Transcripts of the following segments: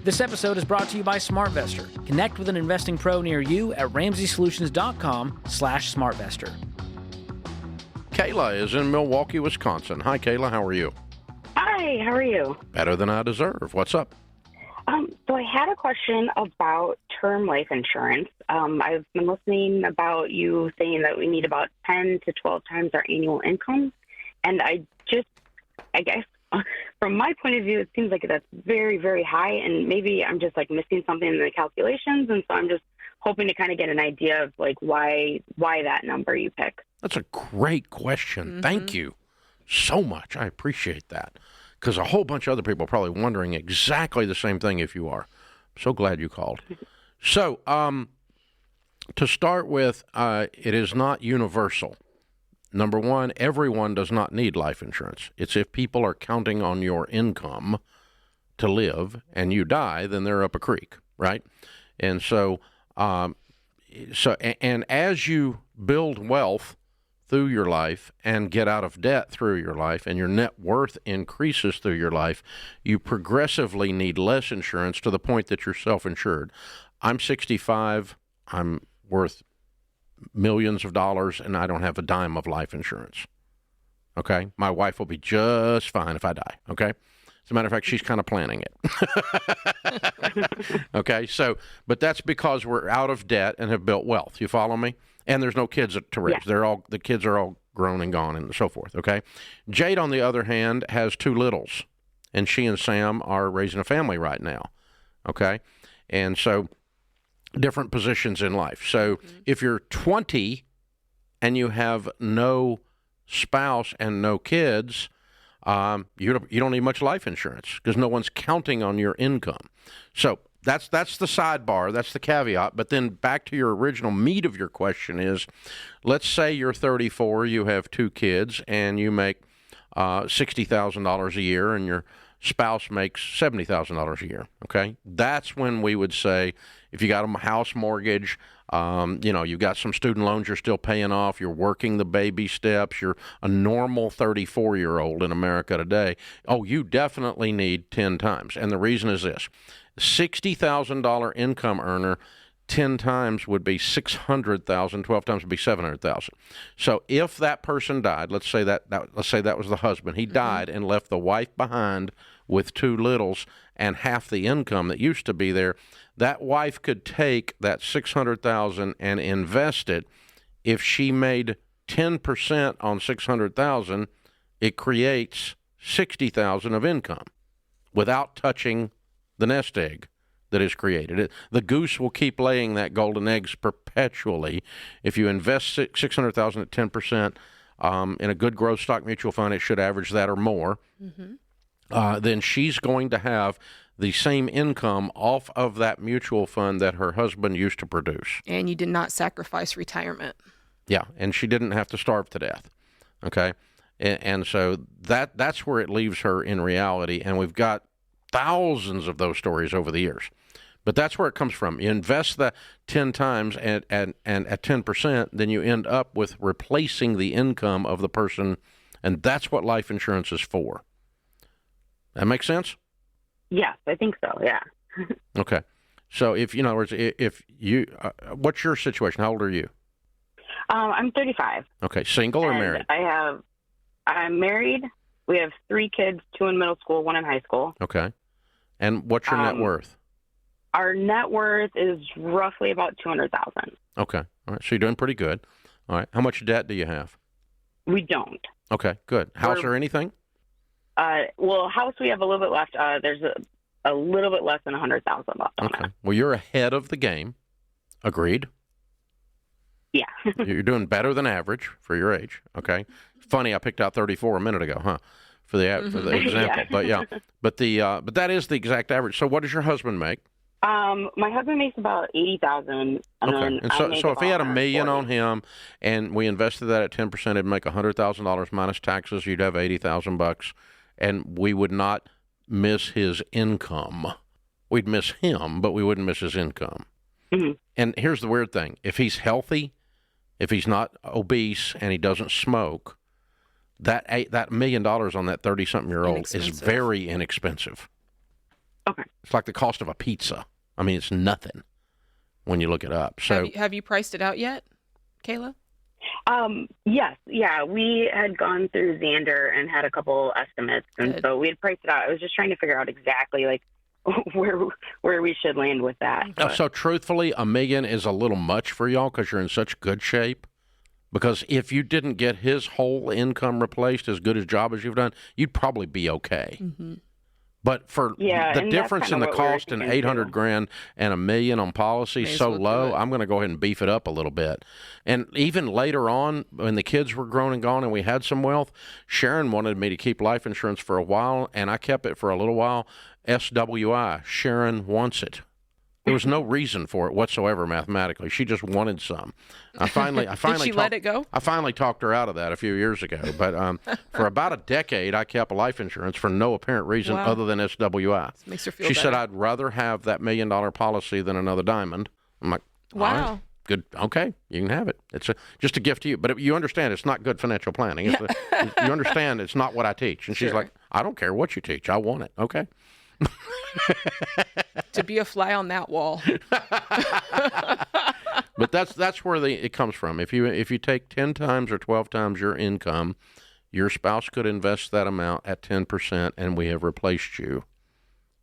This episode is brought to you by SmartVestor. Connect with an investing pro near you at RamseySolutions.com/SmartVestor. Kayla is in Milwaukee, Wisconsin. Hi, Kayla. How are you? Hi, how are you? Better than I deserve. What's up? So I had a question about term life insurance. I've been listening about you saying that we need about 10 to 12 times our annual income. And I guess, from my point of view, it seems like that's very, very high. And maybe I'm just like missing something in the calculations. And so I'm just hoping to kind of get an idea of like why that number you pick. That's a great question. Mm-hmm. Thank you so much. I appreciate that. Because a whole bunch of other people are probably wondering exactly the same thing if you are. So glad you called. So, to start with, it is not universal. Number one, everyone does not need life insurance. It's if people are counting on your income to live and you die, then they're up a creek, right? And so, and as you build wealth through your life and get out of debt through your life and your net worth increases through your life, you progressively need less insurance to the point that you're self-insured. I'm 65. I'm worth millions of dollars, and I don't have a dime of life insurance. Okay? My wife will be just fine if I die. Okay? As a matter of fact, she's kind of planning it. Okay? So, but that's because we're out of debt and have built wealth. You follow me? And there's no kids to raise. Yeah. The kids are all grown and gone and so forth, okay? Jade, on the other hand, has two littles, and she and Sam are raising a family right now, okay? And so different positions in life. So if you're 20 and you have no spouse and no kids, you don't need much life insurance because no one's counting on your income. So that's the sidebar. That's the caveat. But then back to your original meat of your question is, let's say you're 34, you have two kids, and you make $60,000 a year, and your spouse makes $70,000 a year. Okay, that's when we would say, if you got a house mortgage, you've got some student loans you're still paying off, you're working the baby steps, you're a normal 34-year-old in America today. Oh, you definitely need 10 times, and the reason is this. $60,000 income earner, 10 times would be $600,000, 12 times would be $700,000. So if that person died, let's say that was the husband, he died and left the wife behind with two littles and half the income that used to be there, that wife could take that $600,000 and invest it. If she made 10% on $600,000, it creates $60,000 of income without touching the nest egg that is created. The goose will keep laying that golden eggs perpetually. If you invest $600,000 at 10% in a good growth stock mutual fund, it should average that or more. Then she's going to have the same income off of that mutual fund that her husband used to produce. And you did not sacrifice retirement. Yeah, and she didn't have to starve to death. Okay, and so that's where it leaves her in reality, and we've got thousands of those stories over the years. But that's where it comes from. You invest the 10 times and at 10%, then you end up with replacing the income of the person, and that's what life insurance is for. That makes sense? Yes, I think so, yeah. Okay. So if you what's your situation? How old are you? I'm 35. Okay. Single or married? I'm married. We have 3 kids, 2 in middle school, 1 in high school. Okay. And what's your net worth? Our net worth is roughly about $200,000. Okay. All right. So you're doing pretty good. All right. How much debt do you have? We don't. Okay. Good. House or anything? House we have a little bit left. There's a little bit less than $100,000 left on it. Well, you're ahead of the game. Agreed. Yeah. You're doing better than average for your age. Okay. Funny, I picked out 34 a minute ago, huh? For the example, yeah. but that is the exact average. So, what does your husband make? My husband makes about $80,000, and so if he had $1 million on him, and we invested that at 10%, it'd make $100,000 minus taxes. You'd have $80,000, and we would not miss his income. We'd miss him, but we wouldn't miss his income. Mm-hmm. And here's the weird thing: if he's healthy, if he's not obese, and he doesn't smoke, that $1 million on that 30-something-year-old is very inexpensive. Okay. It's like the cost of a pizza. I mean, it's nothing when you look it up. So have you priced it out yet, Kayla? Yes. Yeah. We had gone through Xander and had a couple estimates. And Good. so we had priced it out. I was just trying to figure out exactly like where we should land with that. So truthfully, $1 million is a little much for y'all because you're in such good shape. Because if you didn't get his whole income replaced, as good a job as you've done, you'd probably be okay. Mm-hmm. But for the and difference that's in the kinda what we were cost in thinking, $800 too. grand and $1 million on policy May as so well do low, it. I'm going to go ahead and beef it up a little bit. And even later on, when the kids were grown and gone and we had some wealth, Sharon wanted me to keep life insurance for a while, and I kept it for a little while. SWI, Sharon wants it. There was no reason for it whatsoever mathematically. She just wanted some. I finally Did she let it go? I finally talked her out of that a few years ago. But for about a decade, I kept life insurance for no apparent reason Wow. other than SWI. Makes her feel She said, better. "I'd rather have that $1 million policy than another diamond." I'm like, "All right, Wow. good, okay, you can have it. It's just a gift to you." But you understand, it's not good financial planning. You understand, it's not what I teach. And she's Sure. like, "I don't care what you teach. I want it." Okay. To be a fly on that wall. But that's where it comes from. If you take 10 times or 12 times your income, your spouse could invest that amount at 10%, and we have replaced you.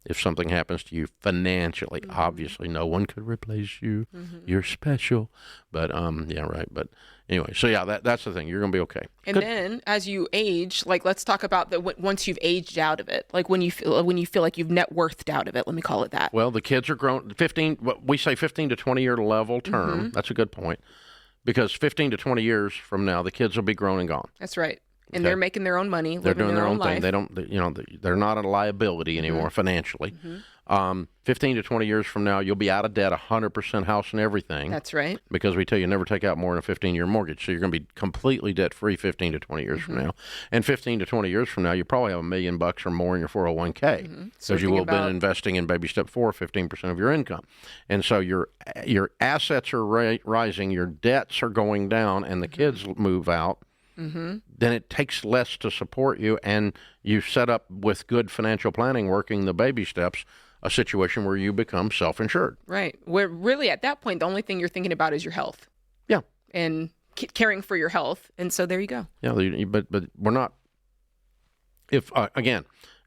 If something happens to you financially, obviously no one could replace you. You're special. But yeah, right. But anyway, so yeah, that's the thing. You're gonna be okay. And Good. then as you age, like let's talk about once you've aged out of it, like when you feel like you've net worthed out of it. Let me call it that. Well, the kids are grown. 15. We say 15 to 20 year level term. That's a good point, because 15 to 20 years from now, the kids will be grown and gone. That's right. And Okay. they're making their own money. They're living doing their own thing. life. They don't, they're not a liability anymore financially. 15 to 20 years from now, you'll be out of debt, 100% house and everything. That's right. Because we tell you never take out more than a 15-year mortgage. So you're going to be completely debt-free 15 to 20 years from now. And 15 to 20 years from now, you probably have $1 million or more in your 401k. Because So you think will have been about- investing in baby step 4, 15% of your income. And so your assets are rising, your debts are going down, and the kids move out. Then it takes less to support you, and you set up with good financial planning, working the baby steps, a situation where you become self-insured. Right. Where really at that point, the only thing you're thinking about is your health Yeah, and caring for your health. And so there you go. yeah, but we're not. If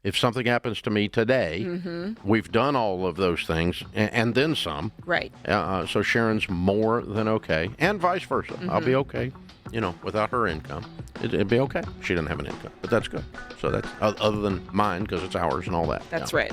if something happens to me today, we've done all of those things and then some. Right. So Sharon's more than okay, and vice versa. I'll be okay, without her income. It'd be okay. She doesn't have an income, but that's good. So that's other than mine, because it's ours and all that. That's Yeah. right.